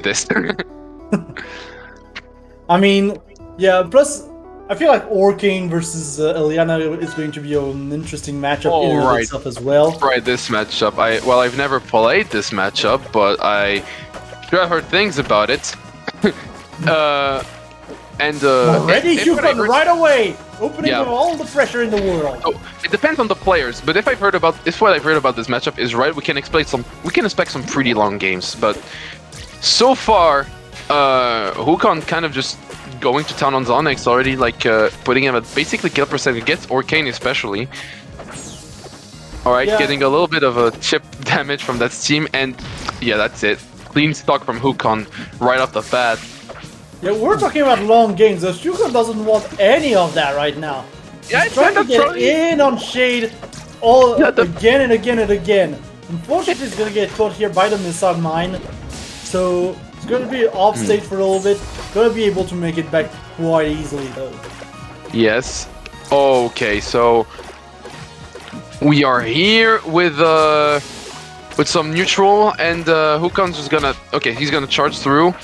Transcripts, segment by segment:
this. I mean, yeah, plus, I feel like Orkane versus Eliana is going to be an interesting matchup in and of itself as well. Right, this matchup. I've never played this matchup, but I sure heard things about it. Already, Hunkon right away, opening with all the pressure in the world. So, it depends on the players, but if what I've heard about this matchup is right, we can expect some pretty long games. But so far, Hunkon kind of just going to town on Zonix already, like putting him at basically kill percentage against Orkane especially. Alright, getting a little bit of a chip damage from that team, and yeah, that's it. Clean stock from Hunkon right off the bat. Yeah, we're talking about long games. Hunkon doesn't want any of that right now. Yeah, he's trying to get in on Shayd again and again and again. Unfortunately, he's gonna get caught here by the missile mine. So it's gonna be off stage for a little bit. Gonna be able to make it back quite easily though. Yes. Okay, so we are here with some neutral, and Hunkon's just gonna he's gonna charge through.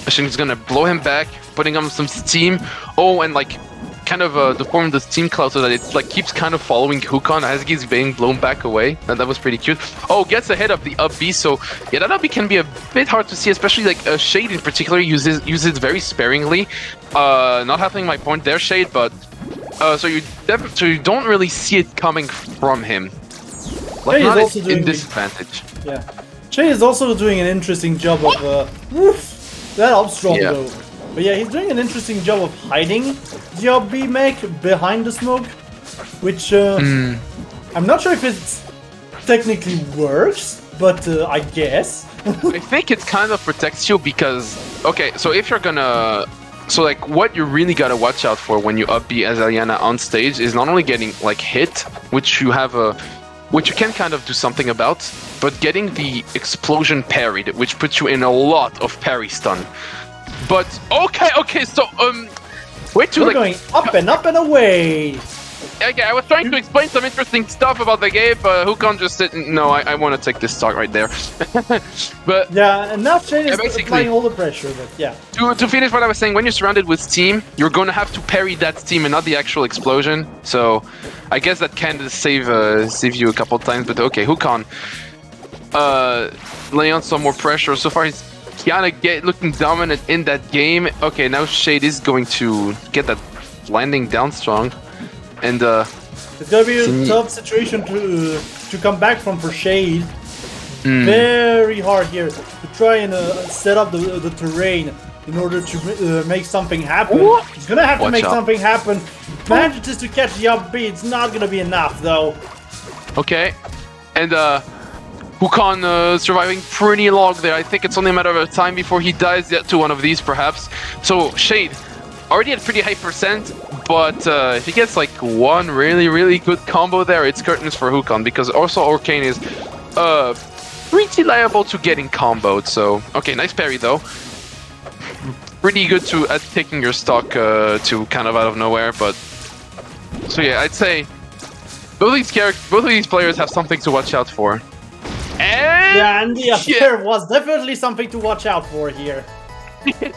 I think he's gonna blow him back, putting on some steam. Oh, and like kind of deform the steam cloud so that it like keeps kind of following Hunkon as he's being blown back away. That was pretty cute. Oh, gets ahead of the up B, so yeah, that up B can be a bit hard to see, especially like Shayd in particular uses very sparingly. Not having my point there, Shayd, but so you don't really see it coming from him. Like not also in disadvantage. Yeah, Shayd is also doing an interesting job of that up strong though. But yeah, he's doing an interesting job of hiding the up B mech behind the smoke, which I'm not sure if it technically works, but I guess. I think it kind of protects you because, okay, so if you're gonna... So like what you really gotta watch out for when you up B as Eliana on stage is not only getting like hit, which you can kind of do something about, but getting the explosion parried, which puts you in a lot of parry stun. But okay, so wait to we're going up and away. Okay, I was trying to explain some interesting stuff about the game, but Hunkon just said no. I want to take this stock right there. But yeah, and now Shayd is applying all the pressure. But yeah, to finish what I was saying, when you're surrounded with steam, you're going to have to parry that steam and not the actual explosion. So I guess that can save you a couple times. But okay, Hunkon laying on some more pressure. So far, he's kind of looking dominant in that game. Okay, now Shayd is going to get that landing down strong. And it's gonna be a tough situation to come back from for Shayd. Very hard here to try and set up the terrain in order to make something happen. He's gonna have to make something happen. Manages to catch the up B. It's not gonna be enough though. Okay, and Hunkon surviving pretty long there. I think it's only a matter of time before he dies to one of these, perhaps. So Shayd already at pretty high percent, but if he gets like one really good combo there, it's curtains for Hunkon, because also Orkane is pretty liable to getting comboed. So okay, nice parry though. Pretty good at taking your stock to kind of out of nowhere, but so yeah, I'd say both of these players have something to watch out for. And the Aether was definitely something to watch out for here.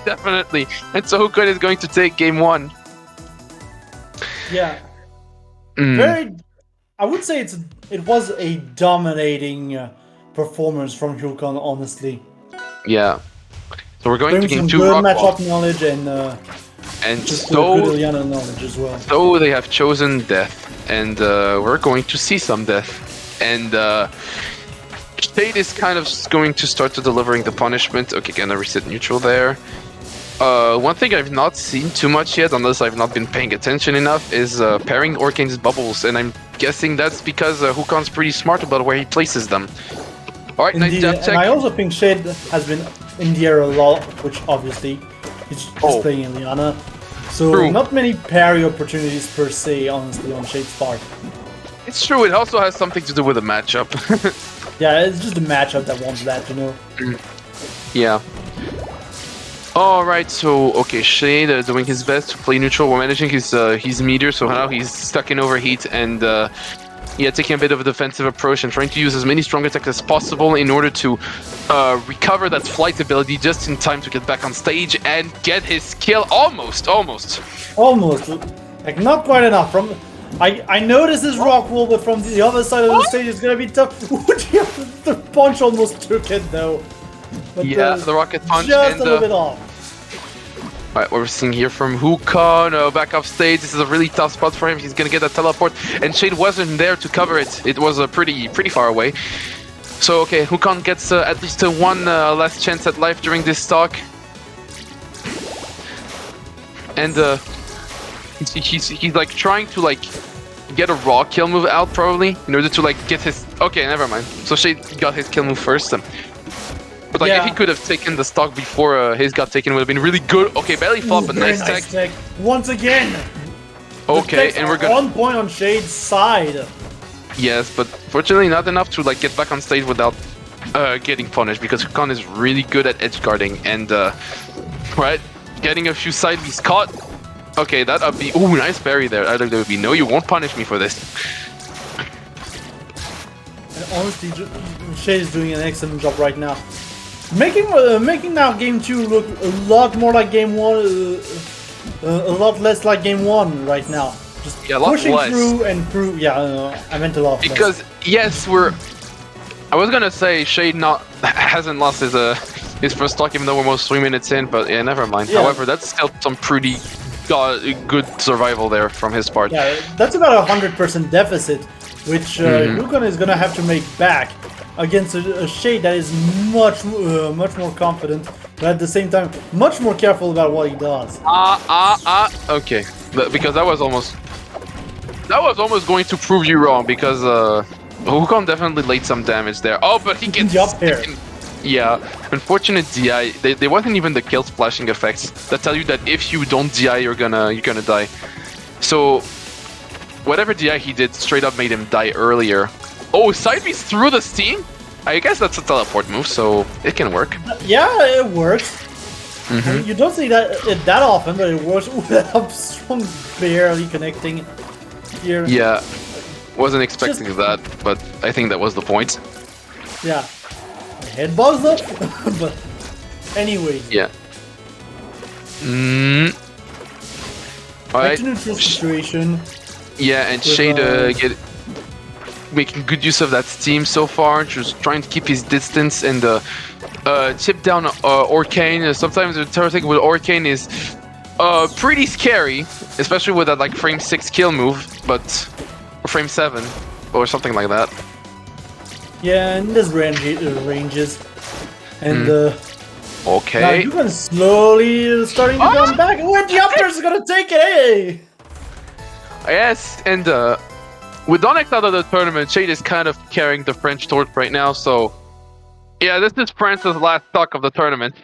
Definitely. And so Hunkon is going to take game 1. Yeah. I would say it was a dominating performance from Hunkon, honestly. Yeah. So we're going to game 2. Good matchup knowledge and just so good Eliana knowledge as well. So they have chosen death, and we're going to see some death. And Shayd is kind of going to start to delivering the punishment. Okay, gonna reset neutral there. One thing I've not seen too much yet, unless I've not been paying attention enough, is pairing Orkane's bubbles, and I'm guessing that's because Hunkon's pretty smart about where he places them. Alright, nice jab check. And I also think Shayd has been in the air a lot, which obviously he's just playing Eliana. So not many parry opportunities per se, honestly, on Shayd's part. It's true, it also has something to do with the matchup. Yeah, it's just the matchup that wants that, you know? Yeah. Alright, so, okay, Shayd doing his best to play neutral. We're managing his meter, so now he's stuck in overheat, and taking a bit of a defensive approach and trying to use as many strong attacks as possible in order to recover that flight ability just in time to get back on stage and get his kill. Almost. Like, not quite enough. From I know this is rock wall, but from the other side of the stage it's gonna be tough. The punch almost took it though. But, yeah, the rocket punch. Just and, a little bit off. Alright, what we're seeing here from Hunkon, back off stage. This is a really tough spot for him. He's gonna get that teleport, and Shayd wasn't there to cover it. It was pretty far away. So okay, Hunkon gets at least one last chance at life during this stock, and he's like trying to like get a raw kill move out probably in order to like get his. Okay, never mind. So Shayd got his kill move first. But like if he could have taken the stock before his got taken, it would have been really good. Okay, belly flop, but nice tech. Once again. Okay, and we're gonna 1 point on Shayd's side. Yes, but fortunately not enough to like get back on stage without getting punished, because Hunkon is really good at edge guarding and right, getting a few side Bs caught. Okay, that up B. Ooh, nice parry there. I think there would be no, you won't punish me for this. And honestly, Shayd is doing an excellent job right now. Making now game 2 look a lot more like game 1, a lot less like game 1 right now. Just pushing through and through. Yeah, I meant a lot. Because yes, I was gonna say Shayd hasn't lost his first stock, even though we're almost 3 minutes in. But yeah, never mind. Yeah. However, that's still some pretty good survival there from his part. Yeah, that's about 100% deficit, which Hunkon is gonna have to make back against a Shayd that is much more confident, but at the same time much more careful about what he does. Okay, because that was almost going to prove you wrong, because Hunkon definitely laid some damage there. Oh, but he gets up there. Yeah, unfortunate DI. There wasn't even the kill splashing effects that tell you that if you don't DI, you're gonna die. So whatever DI he did straight up made him die earlier. Oh, side B's through the steam? I guess that's a teleport move, so it can work. Yeah, it works. I mean, you don't see that often, but it works. Strong barely connecting here. Yeah, wasn't expecting that, but I think that was the point. Yeah. Head buzz though? But anyway. Yeah. Alright. Neutral situation. Yeah, and Shayd making good use of that steam so far, just trying to keep his distance and chip down Arcane. Sometimes the thing with Arcane is pretty scary, especially with that like frame 6 kill move, or frame 7 or something like that. Yeah, and there's ranges, and okay. now you can slowly starting to come back. Oh, the up is gonna take it, hey! Yes, and with Onyx out of the tournament, Shayd is kind of carrying the French torch right now, so yeah, this is France's last stock of the tournament.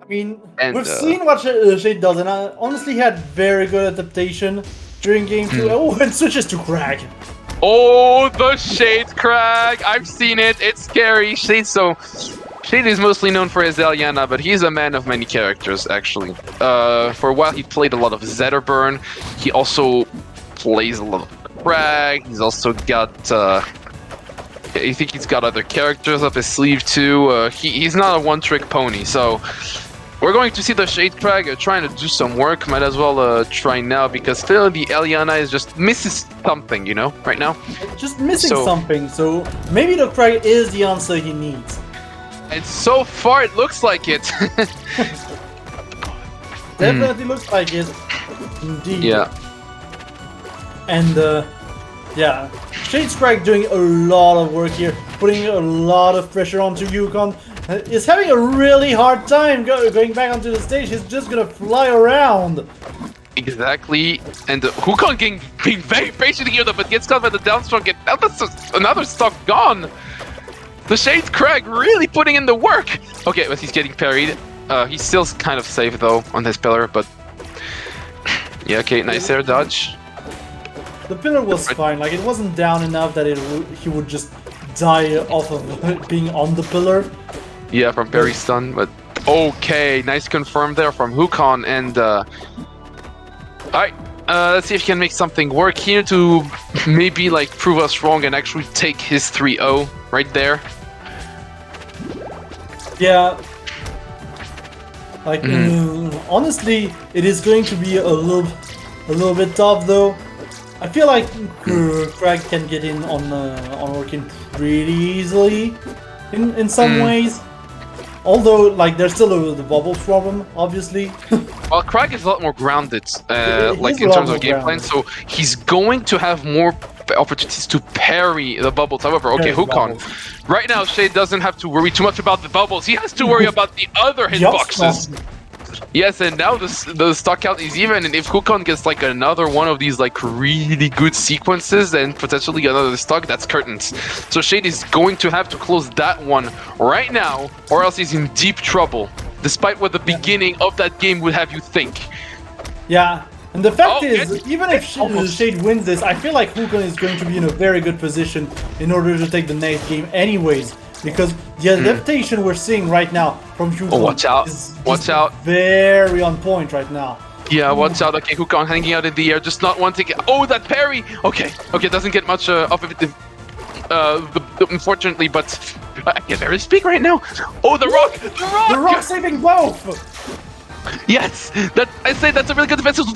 I mean, we've seen what Shayd does, and honestly he had very good adaptation during game 2. Oh, and switches to Crag. Oh, the Shayd Crag! I've seen it, it's scary. Shayd is mostly known for his Eliana, but he's a man of many characters, actually. For a while, he played a lot of Zetterburn. He also plays a lot of Crag. He's also got... I think he's got other characters up his sleeve, too. He's not a one-trick pony, so... We're going to see the Shayd Crag trying to do some work. Might as well try now, because still the Eliana is just misses something, you know, right now. Just missing something, so maybe the Crag is the answer he needs. And so far, it looks like it. Definitely looks like it. Indeed. Yeah. And, yeah. Shayd's Crag doing a lot of work here, putting a lot of pressure onto Hunkon. He's having a really hard time going back onto the stage. He's just gonna fly around. Exactly. And Hunkon being very patient here, but gets caught by the downstroke, and now that's another stock gone. The Shayd Crag really putting in the work! Okay, but he's getting parried. He's still kind of safe though on his pillar, but... Yeah, okay, nice air dodge. The pillar was fine, like it wasn't down enough that he would just die off of being on the pillar. Yeah, from parry stun, but... Okay, nice confirm there from Hunkon, and... Alright, Let's see if he can make something work here to maybe like prove us wrong and actually take his 3-0 right there. Yeah. Like honestly, it is going to be a little bit tough though. I feel like Craig can get in on Orkin pretty easily in some ways. Although, like, there's still the bubble problem, obviously. Well, Craig is a lot more grounded, like in terms of game plan, so he's going to have more opportunities to parry the bubbles. However, okay, Hunkon. Right now, Shayd doesn't have to worry too much about the bubbles. He has to worry about the other hitboxes. Yes, and now the stock count is even, and if Hunkon gets like another one of these like really good sequences and potentially another stock, that's curtains. So Shayd is going to have to close that one right now, or else he's in deep trouble, despite what the beginning of that game would have you think. Yeah, and the fact is, even if Shayd wins this, I feel like Hunkon is going to be in a very good position in order to take the next game anyways. Because the adaptation we're seeing right now from Hunkon is very on point right now. Yeah, watch out. Okay, Hunkon hanging out in the air, just not wanting. Oh, that parry! Okay, doesn't get much off of it, unfortunately, but I can barely speak right now. Oh, the rock! The rock saving both! Yes! I say that's a really good defensive.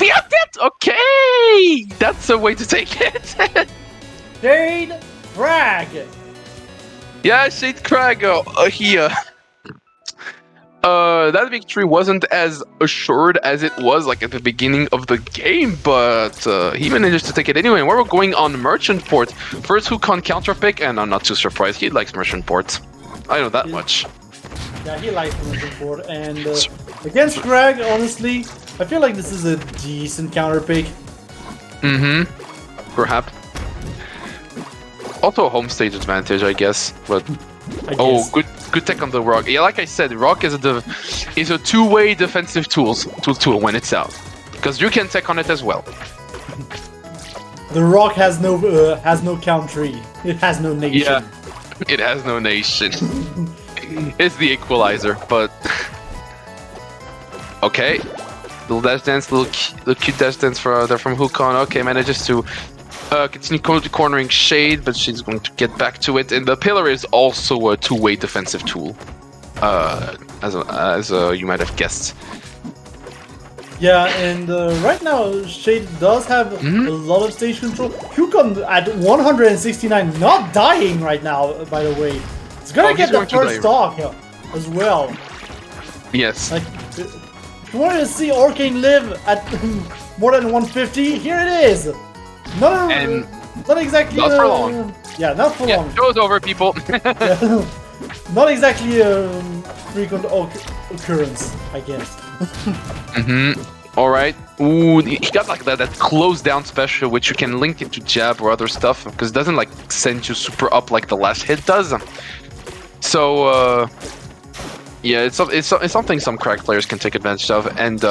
Okay! That's a way to take it. Shayd Crag! Yeah, Shayd Crag here. That victory wasn't as assured as it was like at the beginning of the game, but he managed to take it anyway. And we're going on Merchant Port. First Hunkon counter pick, and I'm not too surprised. He likes Merchant Port. I know that much. Yeah, he likes Merchant Port. And against Craig, honestly, I feel like this is a decent counter pick. Perhaps. Also a home stage advantage, I guess. But good tech on the rock. Yeah, like I said, rock is a two-way defensive tool when it's out, because you can tech on it as well. The rock has no country. It has no nation. Yeah, it has no nation. It's the equalizer, but okay. Little dash dance, little cute dash dance from Hunkon. Okay, manages to continue cornering Shayd, but she's going to get back to it. And the pillar is also a two-way defensive tool, as you might have guessed. Yeah, and right now Shayd does have a lot of stage control. Hunkon at 169, not dying right now, by the way. It's gonna get the first stock as well. Yes. Like, if you wanted to see Arcane live at more than 150, here it is. Not exactly. Not for long. Yeah, not for long. Show's over, people. Yeah, not exactly a frequent occurrence, I guess. All right. Ooh, he got like that close down special, which you can link it to jab or other stuff, because it doesn't like send you super up like the last hit does. So yeah, it's something some crack players can take advantage of, and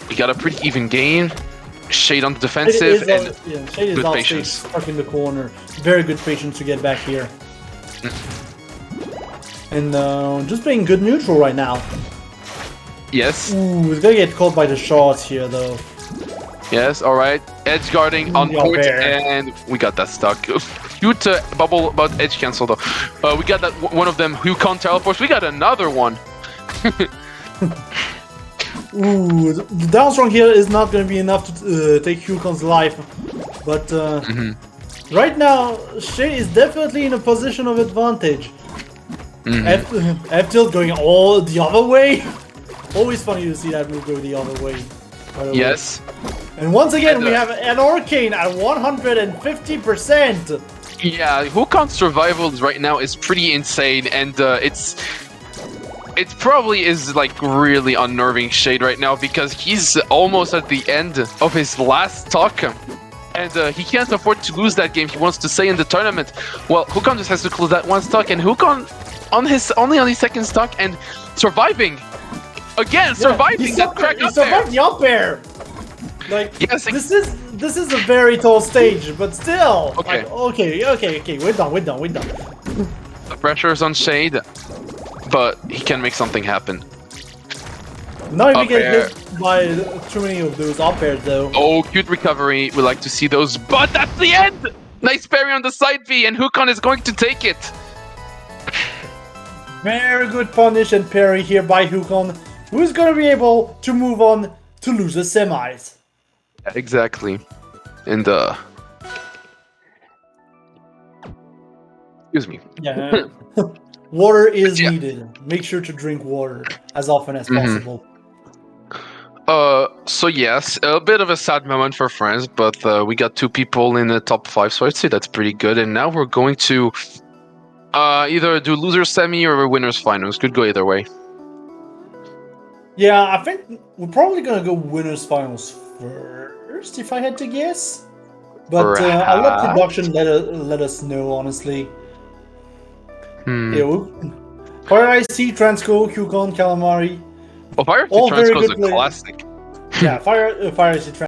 we got a pretty even game. Shayd on the defensive, and Shayd is off stage, stuck in the corner. Very good patience to get back here. And just being good neutral right now. Yes. Ooh, he's gonna get caught by the shots here, though. Yes, alright. Edge guarding on point, and we got that stuck. Cute bubble about edge cancel, though. We got that one of them who can't teleport. We got another one. Ooh, the down strong here is not going to be enough to take Hunkon's life, but right now Shayd is definitely in a position of advantage. F tilt going all the other way. Always funny to see that move go the other way. Yes. And once again, we have an Arcane at 150%. Yeah, Hunkon's survival right now is pretty insane, and it probably is like really unnerving Shayd right now, because he's almost at the end of his last stock, and he can't afford to lose that game. He wants to stay in the tournament. Well, Hunkon just has to close that one stock, and Hunkon only on his second stock and surviving again, surviving that crack up there. He survived the up air. Like, yes, this is a very tall stage, but still. Okay. Like, okay. We're done. The pressure is on Shayd, but he can make something happen. Not if you Up get air. hit by too many of those up airs, though. Oh, cute recovery. We like to see those, but that's the end. Nice parry on the side V, and Hunkon is going to take it. Very good punish and parry here by Hunkon, who is going to be able to move on to loser semis. Exactly. And excuse me. Yeah. Water is needed. Make sure to drink water as often as possible. So yes, a bit of a sad moment for France, but we got 2 people in the top 5, so I'd say that's pretty good. And now we're going to either do loser semi or winners finals. Could go either way. Yeah, I think we're probably going to go winners finals first, if I had to guess. But I'll let production let us know, honestly. Yeah, Fire IC, Transco, Hunkon, Calamari. Oh, Fire all very Transco's good a players. classic. Yeah, Fire IC,